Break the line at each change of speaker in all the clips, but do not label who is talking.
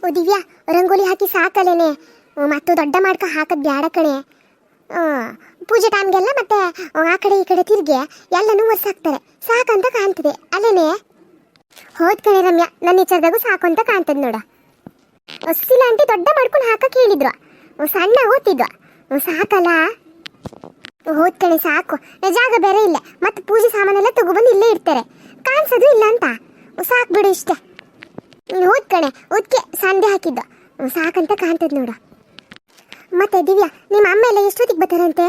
ಓ ದಿವ್ಯಾ, ರಂಗೋಲಿ ಹಾಕಿ ಸಾಕಲೇನೆ, ಮತ್ತು ದೊಡ್ಡ ಮಾಡ್ಕ ಹಾಕದ್ ಬ್ಯಾಡ ಕಣೆ. ಪೂಜೆ ಟೈಮ್ಗೆಲ್ಲ ಮತ್ತೆ ಆ ಕಡೆ ಈ ಕಡೆ ತಿರ್ಗಿ ಎಲ್ಲನೂ ಒರ್ಸಾಕ್ತಾರೆ, ಸಾಕಂತ ಕಾಣ್ತದೆ ಅಲ್ಲೇನೆ. ಹೋದ್ ಕಣೆ ರಮ್ಯಾ, ನನ್ನ ವಿಚಾರದಾಗೂ ಸಾಕು ಅಂತ ಕಾಣ್ತದೆ ನೋಡ. ಸುಶೀಲ ಆಂಟಿ ದೊಡ್ಡ ಮಾಡ್ಕೊಂಡು ಹಾಕಕ್ಕೆ ಹೇಳಿದ್ರು, ಸಣ್ಣ ಓದ್ತಿದ್ವು, ಸಾಕಲ್ಲ. ಹೋದ್ ಕಣೆ ಸಾಕು, ಜಾಗ ಬೇರೆ ಇಲ್ಲ, ಮತ್ತೆ ಪೂಜೆ ಸಾಮಾನೆಲ್ಲ ತಗೊಬಂದು ಇಲ್ಲೇ ಇಡ್ತಾರೆ, ಕಾಣಿಸೋದು ಇಲ್ಲ ಅಂತ. ಸಾಕು ಬಿಡು ಇಷ್ಟೇ. ಹೋದ್ ಕಣೆ, ಉದ್ಕೆ ಸಂಡೆ ಹಾಕಿದ್ದು, ಸಾಕಂತ ಕಾಣ್ತದೆ ನೋಡು. ಮತ್ತೆ ದಿವ್ಯಾ, ನಿಮ್ಮ ಅಮ್ಮ ಎಲ್ಲ ಎಷ್ಟೊತ್ತಿಗೆ ಬರ್ತಾರಂತೆ?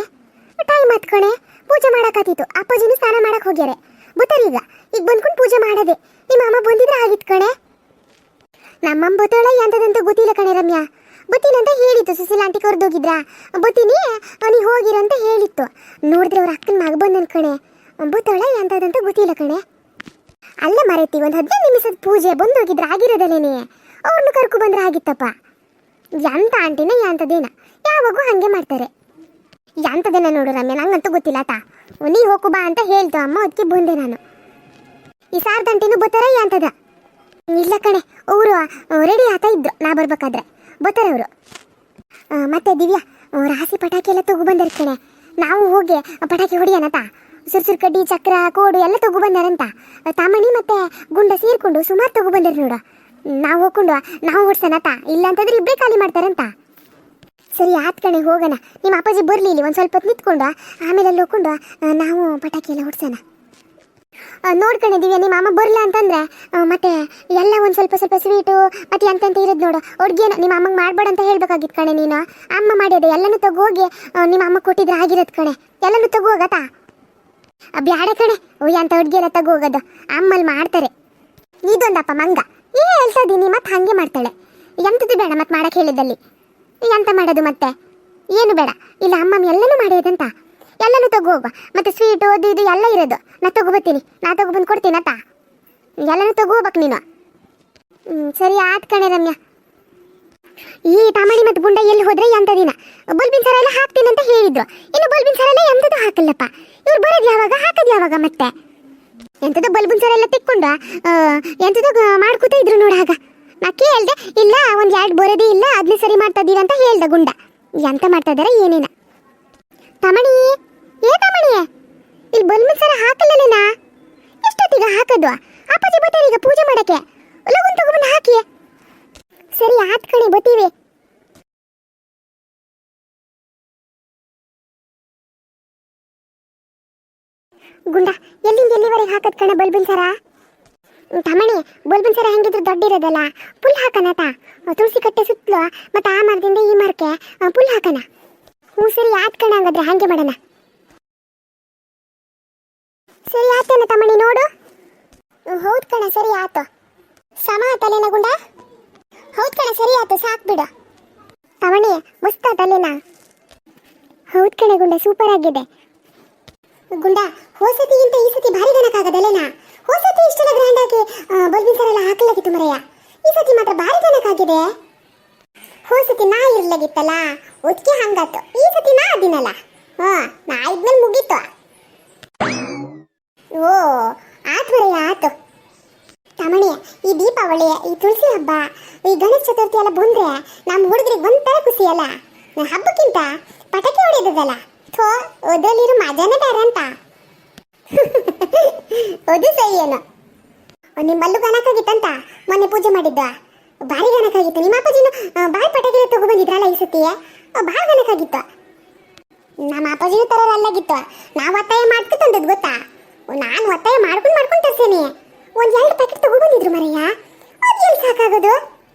ಟೈಮ್ ಆತ್ ಕಣೆ, ಪೂಜೆ ಮಾಡಕ್ಕಾತಿತ್ತು. ಅಪ್ಪಾಜಿನೂ ಸ್ನಾನ ಮಾಡಕ್ ಹೋಗ್ಯಾರೆ, ಬರ್ತಾರೀಗ. ಈಗ ಬಂದ್ಕೊಂಡು ಪೂಜೆ ಮಾಡದೆ. ನಿಮ್ಮ ಅಮ್ಮ ಬಂದಿದ್ರೆ ಆಗಿತ್ತು ಕಣೆ. ನಮ್ಮಮ್ಮ ಬತ್ತಾಳ ಎಂತದಂತ ಗೊತ್ತಿಲ್ಲ ಕಣೆ ರಮ್ಯಾ. ಬತ್ತೀನಿ ಅಂತ ಹೇಳಿತ್ತು, ಸುಶೀಲ ಆಂಟಿ ಕರೆದೋಗಿದ್ರ. ಬತ್ತೀನಿ ನೀ ಹೋಗಿರ ಅಂತ ಹೇಳಿತ್ತು. ನೋಡಿದ್ರೆ ಅವ್ರ ಅಕ್ಕನ ಮಗ ಬಂದನ್ ಕಣೆ. ಬತ್ತಾಳ ಎಂತದಂತ ಗೊತ್ತಿಲ್ಲ ಕಣೆ. ಅಲ್ಲ ಮರೆತಿ, ಒಂದು 15 ನಿಮಿಷದ ಪೂಜೆ ಬಂದೋಗಿದ್ರ ಆಗಿರೋದಲ್ಲೇನೆ, ಅವ್ರನ್ನ ಕರ್ಕೊ ಬಂದ್ರೆ ಆಗಿತ್ತಪ್ಪ. ಎಂತ ಆಂಟಿನ ಎಂತದೇನ, ಯಾವಾಗೂ ಹಂಗೆ ಮಾಡ್ತಾರೆ. ಎಂತದೇನ ನೋಡು ರಮ್ಯ, ನಂಗಂತೂ ಗೊತ್ತಿಲ್ಲ ಆತ. ನೀ ಹೋಗು ಬಾ ಅಂತ ಹೇಳ್ತು ಅಮ್ಮ, ಅದಕ್ಕೆ ಬಂದೆ ನಾನು. ಈ ಸಾರ್ದಂಟಿನೂ ಬತ್ತಾರ ಎಂತದ? ಇಲ್ಲ ಕಣೆ, ಅವರು ರೆಡಿ ಆಗ್ತಾ ಇದ್ರು ನಾ ಬರ್ಬೇಕಾದ್ರೆ. ಬರ್ತಾರೆ ಅವರು. ಮತ್ತೆ ದಿವ್ಯಾ, ರಾಸಿ ಪಟಾಕಿ ಎಲ್ಲ ತಗೊಬಂದಾರ ಕಣೆ. ನಾವು ಹೋಗಿ ಪಟಾಕಿ ಹೊಡಿಯೋಣತ. ಸುರ್ಸುರ್ ಕಡ್ಡಿ, ಚಕ್ರ, ಕೋಡು ಎಲ್ಲ ತಗೊಬಂದಾರಂತ. ತಾಮಣಿ ಮತ್ತೆ ಗುಂಡ ಸೇರ್ಕೊಂಡು ಸುಮಾರು ತಗೊಬಂದಾರ ನೋಡು. ನಾವು ಹೋಗ್ಕೊಂಡು ನಾವು ಓಡ್ಸೋಣತ, ಇಲ್ಲ ಅಂತಂದ್ರೆ ಇಬ್ಬರೇ ಖಾಲಿ ಮಾಡ್ತಾರಂತ. ಸರಿ ಆತ್ ಕಣೆ, ಹೋಗೋಣ. ನಿಮ್ಮ ಅಪ್ಪಾಜಿ ಬರಲಿ, ಇಲ್ಲಿ ಒಂದು ಸ್ವಲ್ಪ ಹೊತ್ತು ನಿಂತ್ಕೊಂಡು ಆಮೇಲೆ ಅಲ್ಲಿ ಹೋಗ್ಕೊಂಡು ನಾವು ಪಟಾಕಿ ಎಲ್ಲ ಹೊಡ್ಸೋಣ. ನೋಡ್ಕಣೆ ದಿವ್ಯಾ, ನಿಮ್ಮ ಅಮ್ಮ ಬರಲ್ಲ ಅಂತಂದ್ರೆ ಮತ್ತೆ ಎಲ್ಲ ಒಂದು ಸ್ವಲ್ಪ ಸ್ವಲ್ಪ ಸ್ವೀಟು ಮತ್ತೆ ಎಂತೆಂತ ಇರೋದು ನೋಡು. ಅಡುಗೆನ ನಿಮ್ಮ ಅಮ್ಮಂಗೆ ಮಾಡ್ಬೇಡ ಅಂತ ಹೇಳ್ಬೇಕಾಗಿತ್ತು ಕಣೆ ನೀನು. ಅಮ್ಮ ಮಾಡ್ಯದೆ, ಎಲ್ಲನೂ ತಗೋಗಿ ನಿಮ್ಮ ಅಮ್ಮ ಕೊಟ್ಟಿದ್ರೆ ಆಗಿರೋದು ಕಣೆ. ಎಲ್ಲನೂ ತಗೋಗತ್ತಾ? ಬ್ಯಾಡ ಕಣೆ, ಎಂತ ಅಡುಗೆ ಎಲ್ಲ ತಗೋಗೋದು, ಅಮ್ಮಲ್ಲಿ ಮಾಡ್ತಾರೆ. ಇದೊಂದಪ್ಪ ಮಂಗ ಹೇಳ್ತಾ ಇದ್ದೀನಿ, ಮತ್ತೆ ಹಾಗೆ ಮಾಡ್ತಾಳೆ. ಎಂಥದ್ದು ಬೇಡ ಮತ್ತೆ ಮಾಡಕ್ಕೆ ಹೇಳಿದ್ದಲ್ಲಿ. ಎಂತ ಮಾಡೋದು ಮತ್ತೆ? ಏನು ಬೇಡ, ಇಲ್ಲ ಅಮ್ಮಮ್ಮ ಎಲ್ಲನೂ ಮಾಡ್ಯದಂತ. ಎಲ್ಲನೂ ತಗೋಗ, ಮತ್ತೆ ಸ್ವೀಟು ಅದು ಇದು ಎಲ್ಲ ಇರೋದು ನಾ ತಗೋಬತ್ತೀನಿ. ನಾ ತಗೊಬಂದು ಕೊಡ್ತೀನಿ ಆತ. ಎಲ್ಲನೂ ತಗೋಬೇಕು ನೀನು. ಸರಿ ಆತ್ ಕಣೆ ರಮ್ಯಾ. ಈ ತಾಮಣಿ ಮತ್ತು ಗುಂಡ ಎಲ್ಲಿ ಹೋದ್ರೆ ಎಂತ ದಿನ ಬಲ್ಬಿನ ಸರ ಎಲ್ಲ ಹಾಕ್ತೀನಿ ಅಂತ ಹೇಳಿದ್ರು. ಇನ್ನು ಬಲ್ಬಿನ ಸರ ಎಲ್ಲ ಎಂಥದ್ದು ಹಾಕಲ್ಲಪ್ಪ. ಇವ್ರು ಬರೋದು ಯಾವಾಗ, ಹಾಕೋದು ಯಾವಾಗ? ಮತ್ತೆ ಎಂಥದ್ದು ಬಲ್ಬಿನ ಸರ ಎಲ್ಲ ತಿಕ್ಕೊಂಡು ಎಂಥದ್ದು ಮಾಡ್ಕೋತ ಇದ್ರು ನೋಡ. ಆಗ ನಾ ಕೇಳ್ದೆ, ಇಲ್ಲ ಒಂದು 2 ಬರೋದೇ ಇಲ್ಲ, ಅದನ್ನೇ ಸರಿ ಮಾಡ್ತಾ ಇದ್ದೀವಿ ಅಂತ ಹೇಳ್ದೆ ಗುಂಡ. ಎಂತ ಮಾಡ್ತಾ ಇದಾರೆ ಏನೇನ? ತಮಣಿ, ಏ ತಮಣಿ, ಇಲ್ಲಿ ಬಲ್ಬಿನ ಸರ ಹಾಕಲ್ಲನೇನಾ? ಎಷ್ಟೊತ್ತಿಗ ಹಾಕೋದು? ಅಪ್ಪಾಜಿ ಬರ್ತಾರೆ ಈಗ ಪೂಜೆ ಮಾಡಕ್ಕೆ, ಲಗುನ್ ತಗೊಬಂದು ಹಾಕಿ. ಸರಿ ಆತ್ ಕಣೆ, ಬತ್ತೀವಿ. ಗುಂಡ, ಎಲ್ಲಿಂದ ಎಲ್ಲಿವರೆಗೆ ಹಾಕದ್ ಕಣ ಬಲ್ಬಿನ ಸರ? ತಮಣಿ, ಬಲ್ಬಿನ ಸರ ಹೆಂಗಿದ್ರು ದೊಡ್ಡ ಇರೋದಲ್ಲ, ಪುಲ್ ಹಾಕನತ. ತುಳಸಿ ಕಟ್ಟೆ ಸುತ್ತಲೂ ಮತ್ತೆ ಆ ಮರದಿಂದ ಈ ಮರಕ್ಕೆ ಪುಲ್ ಹಾಕನ. ಸರಿ ಆತ್ ಕಣ, ಹಂಗಾದ್ರೆ ಹಂಗೆ ಮಾಡೋಣ. ಸರಿ ಆತೇನ ತಮಣಿ, ನೋಡು. ಹೌದ್ ಕಣ, ಸರಿ ಆತು. ಸಮ ಆತಲೇನ ಗುಂಡ? ಹೌದ್ ಕಣ, ಸರಿ ಆಯ್ತು, ಸಾಕು ಬಿಡು. ತಮಣಿ, ಮಸ್ತ್ ಆತಲ್ಲೇನಾ? ಹೌದ್ ಕಣೆ ಗುಂಡ, ಸೂಪರ್ ಆಗಿದೆ. ಗುಂಡ, ಹೋಸತಿಗಿಂತ ಈ ಸತಿ ಭಾರಿ ಗಣಕಾಗದಲ್ಲೇನಾ? ಹೋಸತಿ ಇಷ್ಟೆಲ್ಲ ಗ್ರ್ಯಾಂಡ್ ಆಗಿ ಬಲ್ಬಿನ ಸರ ಎಲ್ಲ ಹಾಕಲಾಗಿತ್ತು ಮರೆಯ. ಈ ಸತಿ ಮಾತ್ರ ಭಾರಿ ಗಣಕಾಗಿದೆ. ಹೋಸತಿ ನಾ ಇರ್ಲಾಗಿತ್ತಲ್ಲ, ಒತ್ತಿಗೆ ಹಂಗಾತು. ಈ ಸತಿ ನಾ ಅದಿನಲ್ಲ, ನಾ ಇದ್ಮೇಲೆ ಮುಗೀತು. ಓ ಆತ್ ಮರೆಯ, ಆತು. ತಮಣಿ, ಈ ದೀಪಾವಳಿ, ಈ ತುಳಸಿ ಹಬ್ಬ, ಈ ಗಣೇಶ ಚತುರ್ಥಿ ಎಲ್ಲ ಬಂದ್ರೆ ನಮ್ಮ ಹುಡುಗರಿಗೆ ಒಂಥರ ಖುಷಿ ಅಲ್ಲ. ಹಬ್ಬಕ್ಕಿಂತ ಪಟಾಕಿ ಹೊಡೆಯೋದಲ್ಲ, ಥೋ ಅದ್ರಲ್ಲಿರೋ ಮಜಾನೇ ಬೇರೆ ಅಂತ. ಅದು ಸರಿ ಏನು. ನಿಮ್ಮಲ್ಲೂ ಗಣಕಾಗಿತ್ತಂತ ಮೊನ್ನೆ ಪೂಜೆ ಮಾಡಿದ್ದ, ಭಾರಿ ಗಣಕಾಗಿತ್ತು. ನಿಮ್ಮ ಅಪ್ಪಾಜಿನೂ ಭಾರಿ ಪಟಾಕಿ ತಗೊಬಂದಿದ್ರಲ್ಲ ಈ ಸತಿ, ಭಾಳ ಗಣಕಾಗಿತ್ತು. ನಮ್ಮ ಅಪ್ಪಾಜಿನೂ ತರೋರಲ್ಲಾಗಿತ್ತು. ನಾವು ಒತ್ತಾಯ ಮಾಡ್ಕೊ ತಂದದ್ದು ಗೊತ್ತಾ? ನಾನು ಒತ್ತಾಯ ಮಾಡ್ಕೊಂಡು ತರ್ಸೇನಿ. ಒಂದು 2 ಪ್ಯಾಕೆಟ್ ತಗೊಬಂದಿದ್ರು ಮರಯ್ಯ. ಅದು ಎಲ್ಲಿ ಸಾಕಾಗೋದು?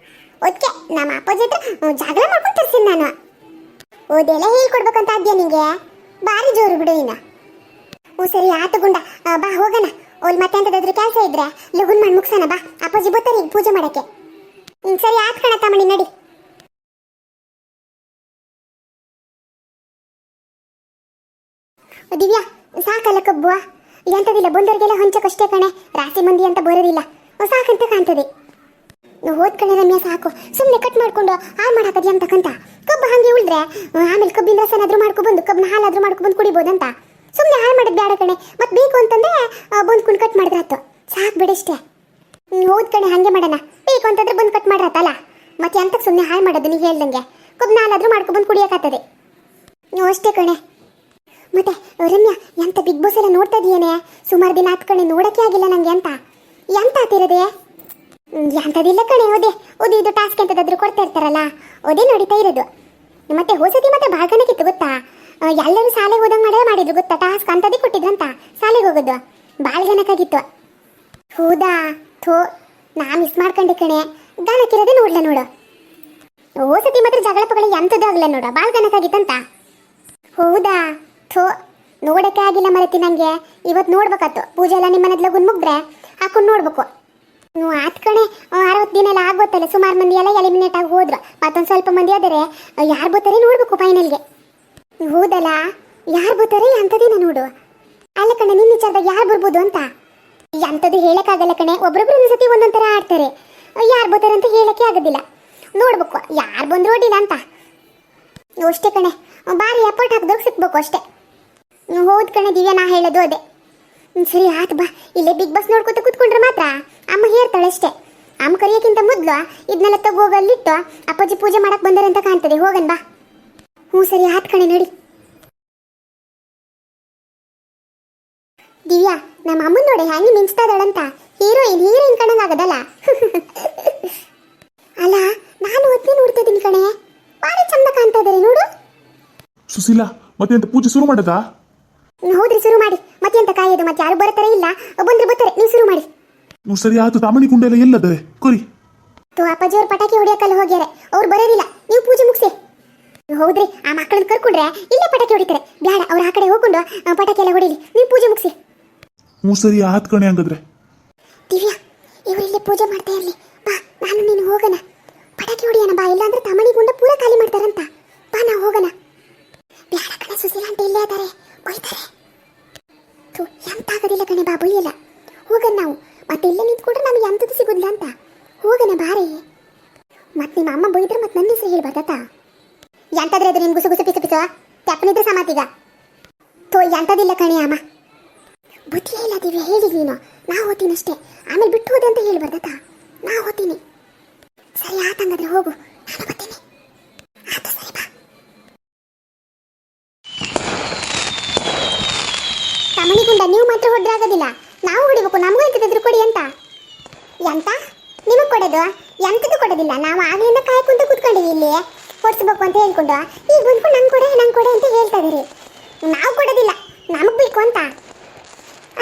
ಅದಕ್ಕೆ ನಮ್ಮ ಅಪ್ಪಾಜಿ ಹತ್ರ ಜಗಳ ಮಾಡ್ಕೊಂಡು ತರ್ಸೀನಿ ನಾನು. ಓದೆಲ್ಲ ಹೇಳ್ಕೊಡ್ಬೇಕಂತ ಅದ್ಯಾ ನಿಂಗೆ? ಭಾರಿ ಜೋರು ಬಿಡು ನೀನು. ಸರಿ ಆತು ಗುಂಡ, ಬಾ ಹೋಗೋಣ. ಅಲ್ಲಿ ಮತ್ತೆ ಅಂತದಾದ್ರೂ ಕೆಲಸ ಇದ್ರೆ ಲಗುನ್ ಮಾಡಿ ಮುಗ್ಸೋಣ ಬಾ. ಅಪ್ಪಾಜಿ ಬರ್ತಾರೆ ಈಗ ಪೂಜೆ ಮಾಡಕ್ಕೆ. ಸರಿ ಆತ್ ಕಣ ತಮಣಿ, ನಡಿ. ದಿವ್ಯಾ, ಸಾಕಲ್ಲ ಕಬ್ಬು? ಎಂತದಿಲ್ಲ, ಬಂದವ್ರಿಗೆಲ್ಲ ಹೊಂಚಕ್ಕಷ್ಟೇ ಕಣೆ, ರಾಸಿ ಮಂದಿ ಅಂತ ಬರೋದಿಲ್ಲ. ಸಾಕಂತ ಕಾಣ್ತದೆ. ಹೋದ್ ಕಣೆ ರಮ್ಯಾ, ಸಾಕು. ಸುಮ್ಮನೆ ಕಟ್ ಮಾಡ್ಕೊಂಡು ಹಾಳು ಮಾಡಾಕದಿ ಅಂತಕ್ಕಂತ. ಕಬ್ಬು ಹಂಗೆ ಉಳಿದ್ರೆ ಆಮೇಲೆ ಕಬ್ಬಿನ ರಸನಾದ್ರೂ ಮಾಡ್ಕೊಬಂದು ಕಬ್ಬನ ಹಾಲಾದ್ರೂ ಮಾಡ್ಕೊಬಂದು ಕುಡಿಬೋದಂತ. ಸುಮ್ಮನೆ ಹಾಳು ಮಾಡೋದು ಬೇಡ ಕಣೆ. ಮತ್ತೆ ಬೇಕು ಅಂತಂದ್ರೆ ಬಂದ್ಕೊಂಡು ಕಟ್ ಮಾಡಿದ್ರಾತು, ಸಾಕು ಬಿಡಷ್ಟೇ. ಹೋದ್ ಕಣೆ, ಹಂಗೆ ಮಾಡೋಣ. ಬೇಕು ಅಂತಂದ್ರೆ ಬಂದು ಕಟ್ ಮಾಡ್ರತ್ತಲ್ಲ, ಮತ್ತೆ ಎಂತಕ್ಕೆ ಸುಮ್ಮನೆ ಹಾಳು ಮಾಡೋದು ನೀವು ಹೇಳ್ದಂಗೆ ನಾನಾದ್ರೂ ಮಾಡ್ಕೊಬಂದು ಕುಡಿಯೋಕ್ಕಾಗ್ತದೆ ನೀವು ಅಷ್ಟೇ ಕಣೆ. ಮತ್ತೆ ರಮ್ಯಾ ಎಂತ ಬಿಗ್ ಬಾಸ್ ಎಲ್ಲ ನೋಡ್ತಾ ಇದೀಯೇನೆ? ಸುಮಾರು ದಿನ ಆತ್ ಕಣೆ, ನೋಡಕ್ಕೆ ಆಗಿಲ್ಲ ನಂಗೆ ಅಂತ. ಎಂತ ಆತಿರೋದೆ? ಎಂಥದಿಲ್ಲ ಕಣೆ, ಓದಿ ಇದು ಟಾಸ್ಕ್ ಎಂತದಾದ್ರೂ ಕೊಡ್ತಾ ಇರ್ತಾರಲ್ಲ ಓದೇ ನೋಡಿತಾ ಇರೋದು. ಮತ್ತೆ ಹೋಸತಿ ಮತ್ತೆ ಭಾಗನಕ್ಕಿತ್ತು ಗೊತ್ತಾ, ಎಲ್ಲರೂ ಶಾಲೆಗೆ ಹೋದಂಗೆ ಮಾಡಿದ್ರು ಗೊತ್ತಾ, ಟಾಸ್ಕ್ ಅಂತದೇ ಕೊಟ್ಟಿದ್ರಂತ ಶಾಲೆಗೆ ಹೋಗೋದು ಭಾಳ ಜನಕ್ಕಾಗಿತ್ತು. ಹೌದಾ? ಥೋ, ನಾ ಮಿಸ್ ಮಾಡ್ಕೊಂಡೆ ಕಣೆ, ಗಾನಕ್ಕಿರೋದೇ ನೋಡ್ಲ ನೋಡು. ಹೋಸತಿ ಮಾತ್ರ ಜಗಳ ಪಗಳ ಎಂಥದ್ದು ಆಗಲ್ಲ ನೋಡು, ಭಾಳ ಗನಕ್ಕಾಗಿತ್ತಂತ. ಹೌದಾ? ಥೋ, ನೋಡಕ್ಕೆ ಆಗಿಲ್ಲ ಮರತಿ ನಂಗೆ. ಇವತ್ತು ನೋಡ್ಬೇಕಾತು, ಪೂಜೆ ಎಲ್ಲ ನಿಮ್ಮ ಮನೆದ್ ಲಗುನ್ ಮುಗ್ದ್ರೆ ಹಾಕೊಂಡು ನೋಡ್ಬೇಕು. ಆತ್ ಕಣೆ, 60 ದಿನ ಎಲ್ಲ ಆಗೋತ್ತಲ್ಲ, ಸುಮಾರು ಮಂದಿ ಎಲ್ಲ ಎಲಿಮಿನೇಟ್ ಆಗಿ ಹೋದ್ರು. ಮತ್ತೊಂದು ಸ್ವಲ್ಪ ಮಂದಿ ಆದರೆ ಯಾರು ಬರ್ತಾರೆ ನೋಡ್ಬೇಕು ಫೈನಲ್ಗೆ. ಹೌದಲ್ಲ, ಯಾರು ಬರ್ತಾರೆ ಅಂಥದ್ದೇನ ನೋಡು. ಅಲ್ಲ ಕಣೆ, ನಿನ್ನ ವಿಚಾರದಾಗ ಯಾರು ಬರ್ಬೋದು ಅಂತ ಎಂಥದ್ದು ಹೇಳಕ್ಕಾಗಲ್ಲ ಕಣೆ. ಒಬ್ಬೊಬ್ರು ಸತಿ ಒಂದೊಂದು ಥರ ಆಡ್ತಾರೆ, ಯಾರು ಬರ್ತಾರೆ ಅಂತ ಹೇಳಕ್ಕೆ ಆಗೋದಿಲ್ಲ. ನೋಡ್ಬೇಕು ಯಾರು ಬಂದ್ರು ಓಡಿಲ್ಲ ಅಂತ ಅಷ್ಟೇ ಕಣೆ. ಬಾರಿ ಎಫರ್ಟ್ ಹಾಕಿದಾಗ ಸಿಕ್ಬೇಕು ಅಷ್ಟೇ. ಹೌದು ಕಣೆ ದಿವ್ಯಾ, ನಾ ಹೇಳೋದು ಅದೇ. ಸರಿ ಆತ್ ಬಾ, ಇಲ್ಲೇ ಬಿಗ್ ಬಾಸ್ ನೋಡ್ಕೊತ ಕೂತ್ಕೊಂಡ್ರೆ ಮಾತ್ರ ಅಮ್ಮ ಹೇಳ್ತಾಳೆ ಅಷ್ಟೇ. ಅಮ್ಮ ಕರಿಯೋಕ್ಕಿಂತ ಮೊದಲು ಇದನ್ನೆಲ್ಲ ತಗೋಗಲ್ಲಿಟ್ಟು ಅಪ್ಪಾಜಿ ಪೂಜೆ ಮಾಡಕ್ ಬಂದಾರೆ ಅಂತ ಕಾಣ್ತದೆ. ಹೋಗನ್ ಬಾ. ಸರಿ ಆತ್ ಕಣೆ, ನಡಿ. ದಿವ್ಯಾ, ನಮ್ಮ ಅಮ್ಮನ ನೋಡಿ ಹೆಂಗೆ ಮಿಂಚ್ತಾ ಇದ್ದಾಳಂತ. ಹೀರೋಯಿನ್ ಕಣಂಗಾಗದಲ್ಲ. ಅಲ್ಲ, ನಾನು ಒತ್ತಿ ನೋಡ್ತಾ ಇದ್ದೀನಿ ಕಣೆ, ಭಾರಿ ಚಂದ ಕಾಣ್ತಾ ಇದ್ದಾರೆ ನೋಡು.
ಸುಶೀಲಾ, ಮತ್ತೆ ಎಂತ ಪೂಜೆ ಶುರು ಮಾಡದಾ?
ಹೌದ್ರಿ, ಶುರು ಮಾಡಿ. ಮತ್ತೆ ಎಂತ ಕಾಯೋದು? ಮತ್ತೆ ಯಾರು ಬರ್ತಾರೆ? ಇಲ್ಲ, ಬಂದ್ರೆ ಬರ್ತಾರೆ, ನೀವು ಶುರು ಮಾಡಿ.
ಸರಿ ಆತು. ತಾಮಣಿ ಕುಂಡ ಎಲ್ಲ ಎಲ್ಲದರೆ ಕೊರಿ.
ಅಪ್ಪಾಜಿ ಅವ್ರು ಪಟಾಕಿ ಹೊಡಿಯಕ್ಕಲ್ಲ ಹೋಗ್ಯಾರೆ, ಅವ್ರು ಬರೋದಿಲ್ಲ. ನೀವು ಪೂಜೆ ಮುಗಿಸಿ. ಹೌದ್ರಿ, ಆ ಮಕ್ಕಳನ್ನ ಕರ್ಕೊಂಡ್ರೆ ಇಲ್ಲೇ ಪಟಾಕಿ ಹೊಡಿತಾರೆ. ಬೇಡ, ಅವ್ರು ಆ ಕಡೆ ಹೋಗ್ಕೊಂಡು ಪಟಾಕಿ ಎಲ್ಲ ಹೊಡಿಲಿ, ನೀವು ಪೂಜೆ ಮುಗಿಸಿ.
ಸರಿ ಆತ್ ಕಣೆ ಹಂಗದ್ರೆ.
ದಿವ್ಯಾ, ಇವ್ರು ಇಲ್ಲೇ ಪೂಜೆ ಮಾಡ್ತಾ ಇರ್ಲಿ. ಬಾ, ನಾನು ನೀನು ಹೋಗೋಣ, ಪಟಾಕಿ ಹೊಡಿಯೋಣ ಬಾ. ಇಲ್ಲಾಂದ್ರೆ ತಮಣಿ ಗುಂಡ ಪೂರ ಖಾಲಿ ಮಾಡ್ತಾರಂತ. ಬಾ, ನಾವು ಹೋಗೋಣ. ಬೇಡ ಕಣೆ, ಸುಶೀಲಾ ಅಂತ ಇಲ್ಲೇ ಇದ್ದಾರೆ, ಬೈತಾರೆ. ಎಂತ ಆಗೋದಿಲ್ಲ ಕಣೆ, ಬಾ, ಬೈಯಲ್ಲ. ಹೋಗೋಣ ನಾವು. ಮತ್ತೆ ಇಲ್ಲೇ ನಿಂತ್ಕೊಂಡ್ರೆ ನಮಗೆ ಎಂಥದ್ದು ಸಿಗೋದಿಲ್ಲ ಅಂತ. ಹೋಗೋಣ ಬಾರಿ. ಮತ್ತೆ ನಿಮ್ಮ ಅಮ್ಮ ಬೈದ್ರೆ ಮತ್ತೆ ನನ್ನ ಹೆಸರು ಹೇಳ್ಬಾರ್ದತ್ತ. ಎಂತಾದ್ರೆ ಅದು ನಿಮ್ಗೆ ಗುಸು ಪಿಸ ಪಿಸ ತೆಪ್ಪನಿದ್ರೆ ಸಮಾತೀಗ. ಎಂಥದಿಲ್ಲ ಕಣೆ ಅಮ್ಮ. ಬುದ್ಧಿ ಇಲ್ಲ ದಿವ್ಯ, ಹೇಳಿ ನೀನು. ನಾ ಹೋಗ್ತೀನಿ ಅಷ್ಟೇ, ಆಮೇಲೆ ಬಿಟ್ಟು ಹೋದೆ ಅಂತ ಹೇಳ್ಬಾರ್ದತ್ತ. ನಾ ಹೋಗ್ತೀನಿ. ಸರಿ ಆತಂಗಾದ್ರೆ ಹೋಗು, ನಾನು ಬರ್ತೀನಿ. ಆತ, ಸರಿ ಬಾ. ತಮಣಿಗುಂಡ ನೀವು ಮಾತ್ರ ಹೊಡ್ರಾಗೋದಿಲ್ಲ, ನಾವು ಹೊಡಿಬೇಕು. ನಮಗೂ ಎಂತದಿದ್ರು ಕೊಡಿ ಅಂತ. ಎಂತ ನಿಮಗೆ ಕೊಡೋದು? ಎಂತದ್ದು ಕೊಡೋದಿಲ್ಲ. ನಾವು ಆಗಲಿಂದ ಕಾಯ್ಕೊಂತ ಕೂತ್ಕೊಂಡಿವಿ ಇಲ್ಲಿ ಹೊಡ್ಸ್ಬೇಕು ಅಂತ ಹೇಳ್ಕೊಂಡು. ಈಗ ಬಂದ್ಕೊಂಡು ನಂಗೆ ಕೊಡೆ ಅಂತ ಹೇಳ್ತಾ ಇದೀರಿ. ನಾವು ಕೊಡೋದಿಲ್ಲ, ನಮಗೆ ಬೇಕು ಅಂತ.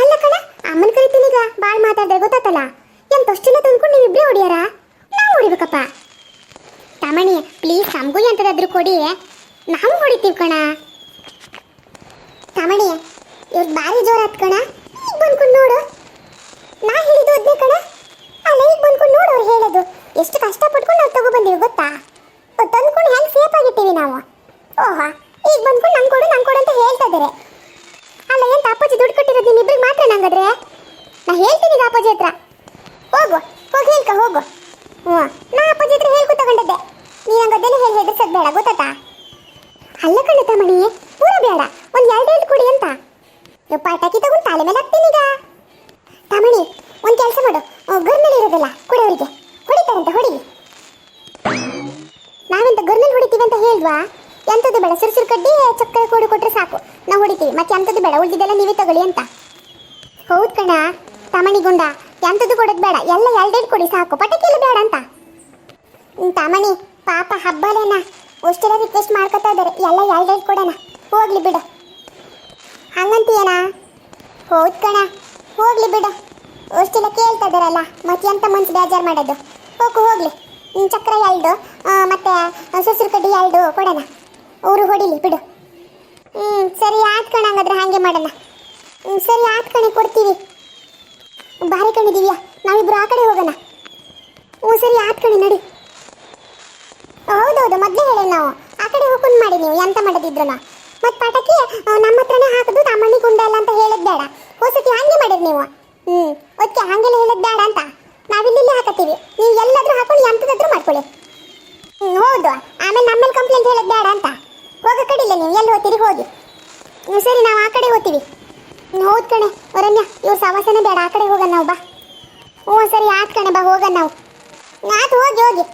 ಅಲ್ಲ ಕಣ, ಅಮ್ಮನ ಕರಿತೀನಿ ಈಗ. ಭಾಳ ಮಾತಾಡಿದ್ರೆ ಗೊತ್ತಾತಲ್ಲ. ಎಂತಷ್ಟೆಲ್ಲ ತಂದ್ಕೊಂಡು ನೀವಿಬ್ಬರೇ ಹೊಡಿಯಾರ? ನಾವು ಹೊಡಿಬೇಕಪ್ಪ. ತಮಣಿ ಪ್ಲೀಸ್, ನಮಗೂ ಎಂತದಾದ್ರೂ ಕೊಡಿ, ನಾವು ಹೊಡಿತೀವಿ ಕಣ. ತಮಣಿ ಇವ್ರು ಭಾರಿ ಜೋರ ಆತ್ ಕಣ. ಈಗ ಬಂದ್ಕೊಂಡು ನೋಡು, ನಾ ಹೇಳಿದ್ದು ಅದ್ನೇ ಕಣ. ಅಲ್ಲ, ಈಗ ಬಂದ್ಕೊಂಡು ನೋಡು, ಅವ್ರು ಹೇಳೋದು ಎಷ್ಟು ಕಷ್ಟಪಟ್ಕೊಂಡು ನಾವು ತಗೊಬಂದೀವಿ ಗೊತ್ತಾ. ತಂದ್ಕೊಂಡು ಹೆಂಗೆ ಸೇಫ್ ಆಗಿರ್ತೀವಿ ನಾವು. ಓಹೋ, ಈಗ ಬಂದ್ಕೊಂಡು ನಂಗೆ ಕೊಡು ಅಂತ ಹೇಳ್ತಾ ಇದ್ದಾರೆ. ಅಲ್ಲ, ಎಂತ ಅಪ್ಪಾಜಿ ದುಡ್ಡು ಕೊಟ್ಟಿರೋದು ನಿಮ್ಮಿಬ್ರಿಗೆ ಮಾತ್ರ ನಂಗಾದ್ರೆ? ನಾ ಹೇಳ್ತೀನಿ ಈಗ ಅಪ್ಪಾಜಿ ಹತ್ರ. ಹೋಗು, ಹೋಗಿ ಹೇಳ್ಕ ಹೋಗು. ನಾ ಅಪ್ಪಾಜಿ ಹತ್ರ ಹೇಳ್ಕೊ ತಗೊಂಡದ್ದೆ. ನೀನು ಹಂಗದೆಲ್ಲ ಹೇಳಿ ಹೆದರ್ಸೋದು ಬೇಡ, ಗೊತ್ತಾತಾ? ಅಲ್ಲ ಕಣ ತಮಣಿ, ಪೂರ ಬೇಡ, ಒಂದು 2 ಕೊಡಿ ಅಂತ. ಪಟಾಕಿ ತಗೊಂಡು ತಲೆ ಮೇಲೆ ಹಾಕ್ತೀನಿ ಈಗ. ತಮಣಿ ಒಂದು ಕೆಲಸ ಮಾಡು, ಗರ್ನಲ್ಲಿ ಇರೋದಲ್ಲ ಕೊಡೋರಿಗೆ ಹೊಡಿತಾರಂತೆ, ಹೊಡಿಲಿ. ನಾವೆಂತ ಗರ್ನಲ್ಲಿ ಹೊಡಿತೀವಿ ಅಂತ ಹೇಳಿದ್ವಾ? ಎಂಥದ್ದು ಬೇಡ, ಸುರು ಕಡ್ಡಿ ಚಕ್ಕರೆ ಕೋಡಿ ಕೊಟ್ಟರೆ ಸಾಕು, ನಾವು ಹೊಡಿತೀವಿ. ಮತ್ತೆ ಎಂಥದ್ದು ಬೇಡ, ಉಳಿದಿದ್ದೆಲ್ಲ ನೀವೇ ತಗೊಳ್ಳಿ ಅಂತ. ಹೌದು ಕಣ ತಮಣಿ ಗುಂಡ, ಎಂಥದ್ದು ಕೊಡೋದು ಬೇಡ, ಎಲ್ಲ 2 ಕೊಡಿ ಸಾಕು, ಪಟಾಕಿ ಎಲ್ಲ ಬೇಡ ಅಂತ. ತಮಣಿ ಪಾಪ ಹಬ್ಬಲೇನ, ಅಷ್ಟೆಲ್ಲ ರಿಕ್ವೆಸ್ಟ್ ಮಾಡ್ಕೊತಾ ಇದ್ದಾರೆ, ಎಲ್ಲ 2 ಕೊಡೋಣ, ಹೋಗ್ಲಿ ಬಿಡು. ಹಂಗಂತೀಯನಾ? ಹೌದು ಕಣ, ಹೋಗ್ಲಿ ಬಿಡು. ಅಷ್ಟೆಲ್ಲ ಕೇಳ್ತಾ ಇದ್ದಾರಲ್ಲ, ಮತ್ತೆ ಎಂತ ಮನ್ಸು ಬೇಜಾರು ಮಾಡೋದು. ಹೋಗ್ಲಿ. ಚಕ್ರ 2 ಮತ್ತೆ ಸುಸುರು ಕಡ್ಡಿ 2 ಕೊಡೋಣ, ಅವರು ಹೊಡಿಲಿ ಬಿಡು. ಸರಿ ಆತ್ ಕಣ, ಹಂಗಾದ್ರೆ ಹಾಗೆ ಮಾಡೋಣ. ಸರಿ ಆತ್ ಕಣೆ, ಕೊಡ್ತೀವಿ. ಬಾರಿ ಕಣೆ ದಿವ್ಯಾ, ನಾವಿಬ್ರು ಆ ಕಡೆ ಹೋಗೋಣ. ಸರಿ ಆತ್ ಕಣೆ, ನಡಿ. ಹೌದೌದು, ಮೊದಲೇ ಹೇಳಿ ನಾವು ಆ ಕಡೆ ಹೋಗ್ಕೊಂಡು ಮಾಡಿ. ನೀವು ಎಂತ ಮಾಡೋದಿದ್ರು ಮತ್ತೆ ಪಟಾಕಿ ನಮ್ಮ ಹತ್ರನೇ ಹಾಕೋದು, ತಮ್ಮಣ್ಣಿ ಗುಂಡ ಅಲ್ಲ ಅಂತ ಹೇಳೋದು ಬೇಡ. ಹೊಸತಿ ಹಾಗೆ ಮಾಡಿರಿ ನೀವು. ಅದಕ್ಕೆ ಹಾಗೆಲ್ಲ ಹೇಳೋದು ಬೇಡ ಅಂತ ನಾವಿಲ್ಲಿ ಹಾಕತ್ತೀವಿ. ನೀವು ಎಲ್ಲಾದ್ರೂ ಹಾಕೊಂಡು ಎಂತದಾದ್ರೂ ಮಾಡ್ಕೊಳ್ಳಿ. ಹೌದು, ಆಮೇಲೆ ನಮ್ಮಲ್ಲಿ ಕಂಪ್ಲೇಂಟ್ ಹೇಳೋದು ಬೇಡ ಅಂತ. ಹೋಗೋ ಕಡಿಲ್ಲ, ನೀವು ಎಲ್ಲಿ ಹೋಗ್ತೀರಿ ಹೋಗಿ. ಸರಿ, ನಾವು ಆ ಕಡೆ ಹೋಗ್ತೀವಿ. ಹೌದು ಕಣೆ ರಮ್ಯಾ, ಇವ್ರು ಸವಾಸನೆ ಬೇಡ, ಆ ಕಡೆ ಹೋಗೋಣ ನಾವು. ಬಾ. ಸರಿ ಆತ್ ಕಣೆ, ಬಾ ಹೋಗೋಣ ನಾವು. ಆತು, ಹೋಗಿ.